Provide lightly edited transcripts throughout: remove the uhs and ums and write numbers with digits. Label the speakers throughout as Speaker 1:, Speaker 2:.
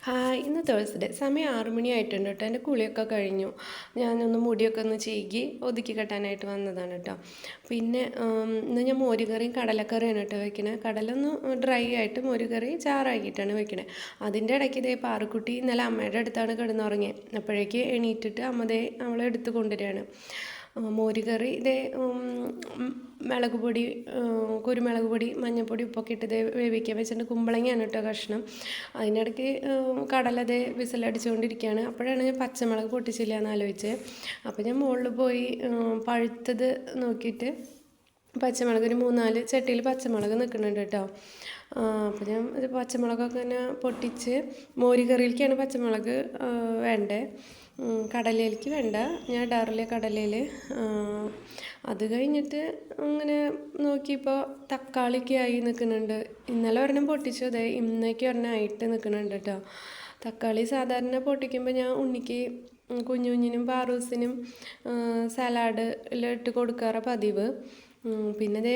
Speaker 1: Hi, ഇന്ന് Thursday. സമയം 6 മണിയായിട്ടുണ്ട് കേട്ടോ. എൻ്റെ കുളിയൊക്കെ കഴിഞ്ഞു. ഞാനൊന്ന് മുടിയൊക്കെ ഒന്ന് ചീകി ഒതുക്കി കെട്ടാനായിട്ട് വന്നതാണ് കേട്ടോ. പിന്നെ ഇന്ന് ഞാൻ മോരുകറിയും കടലക്കറിയാണ് കേട്ടോ വെക്കണേ. കടലൊന്ന് ഡ്രൈ ആയിട്ട് മോരുകറി ചാറാക്കിയിട്ടാണ് വെക്കണേ. അതിൻ്റെ ഇടയ്ക്ക് ഇതേ പാറുക്കുട്ടി ഇന്നലെ അമ്മയുടെ അടുത്താണ് കിടന്നുറങ്ങിയത്. അപ്പോഴേക്ക് എണീറ്റിട്ട് അവളെ എടുത്ത് കൊണ്ടുവരികയാണ്. മോരുകറി ഇതേ മുളക് പൊടി, കുരുമുളക് പൊടി, മഞ്ഞൾപ്പൊടി, ഉപ്പൊക്കെ ഇട്ട് ഇതേ വേവിക്കാൻ വെച്ചിട്ടുണ്ട്. കുമ്പളങ്ങയാണ് കേട്ടോ കഷ്ണം. അതിനിടയ്ക്ക് കടലതേ വിസിലടിച്ചുകൊണ്ടിരിക്കുകയാണ്. അപ്പോഴാണ് ഞാൻ പച്ചമുളക് പൊട്ടിച്ചില്ല എന്ന് ആലോചിച്ചത്. അപ്പോൾ ഞാൻ മുകളിൽ പോയി പഴുത്തത് നോക്കിയിട്ട് പച്ചമുളക് ഒരു 3-4 ചട്ടിയിൽ പച്ചമുളക് നിൽക്കുന്നുണ്ട് കേട്ടോ. അപ്പോൾ ഞാൻ ഒരു പച്ചമുളകൊക്കെ ഇങ്ങനെ പൊട്ടിച്ച്, മോരുകറിയിലേക്കാണ് പച്ചമുളക് വേണ്ടേ, കടലയിലേക്ക് വേണ്ട, ഞാൻ ഇടാറില്ല കടലയിൽ. അത് കഴിഞ്ഞിട്ട് അങ്ങനെ നോക്കിയപ്പോൾ തക്കാളിക്ക് ആയി നിൽക്കുന്നുണ്ട്. ഇന്നലെ ഒരെണ്ണം പൊട്ടിച്ചു, അതെ ഇന്നേക്ക് ഒരെണ്ണം ആയിട്ട് നിൽക്കുന്നുണ്ട് കേട്ടോ. തക്കാളി സാധാരണ പൊട്ടിക്കുമ്പോൾ ഞാൻ ഉണ്ണിക്ക്, കുഞ്ഞിനും പാറൂസിനും സലാഡിലിട്ട് കൊടുക്കാറ് പതിവ്. പിന്നെ അതേ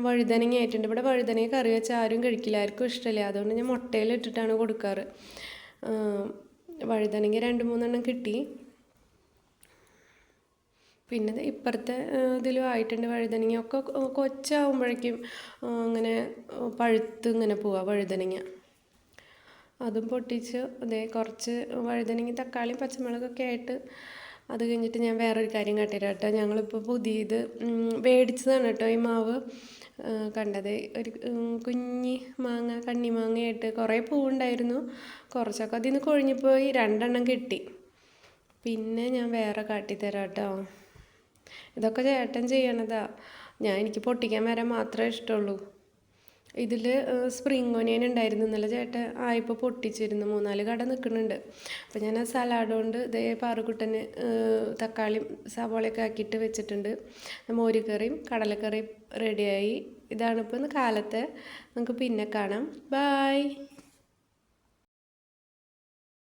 Speaker 1: വഴുതനങ്ങ ആയിട്ടുണ്ട്. ഇവിടെ വഴുതനങ്ങ കറി വെച്ചാൽ ആരും കഴിക്കില്ല, ആർക്കും ഇഷ്ടമില്ല. അതുകൊണ്ട് ഞാൻ മുട്ടയിലിട്ടിട്ടാണ് കൊടുക്കാറ്. വഴുതനങ്ങ 2-3 കിട്ടി. പിന്നെ ഇപ്പുറത്തെ ഇതിലും ആയിട്ടുണ്ട് വഴുതനങ്ങ. ഒക്കെ കൊച്ചാവുമ്പോഴേക്കും അങ്ങനെ പഴുത്ത് ഇങ്ങനെ പോവുക വഴുതനങ്ങ. അതും പൊട്ടിച്ച് അതേ കുറച്ച് വഴുതനങ്ങ, തക്കാളിയും പച്ചമുളകൊക്കെ ആയിട്ട്. അത് കഴിഞ്ഞിട്ട് ഞാൻ വേറൊരു കാര്യം കാട്ടിത്തരാം കേട്ടോ. ഞങ്ങളിപ്പോൾ പുതിയത് മേടിച്ചതാണ് കേട്ടോ ഈ മാവ്. കണ്ടത് ഒരു കുഞ്ഞി മാങ്ങ, കണ്ണിമാങ്ങയായിട്ട് കുറേ പൂവുണ്ടായിരുന്നു. കുറച്ചൊക്കെ അതിൽ നിന്ന് കൊഴിഞ്ഞുപോയി, 2 കിട്ടി. പിന്നെ ഞാൻ വേറെ കാട്ടിത്തരാം കേട്ടോ. ഇതൊക്കെ ചേട്ടൻ ചെയ്യണതാ. എനിക്ക് പൊട്ടിക്കാൻ വരാൻ മാത്രമേ ഇഷ്ടമുള്ളൂ. ഇതിൽ സ്പ്രിംഗ് ഒനിയൻ ഉണ്ടായിരുന്നു. ഇന്നലെ ചേട്ടൻ ആയപ്പോൾ പൊട്ടിച്ചിരുന്നു. 3-4 കട നിൽക്കുന്നുണ്ട്. അപ്പോൾ ഞാൻ ആ സലാഡ് കൊണ്ട് ഇതേ പാറുക്കുട്ടന് തക്കാളിയും സവാളയൊക്കെ ആക്കിയിട്ട് വെച്ചിട്ടുണ്ട്. മോരുകറിയും കടലക്കറിയും റെഡിയായി. ഇതാണിപ്പോൾ ഇന്ന് കാലത്തെ. നമുക്ക് പിന്നെ കാണാം. ബായ്.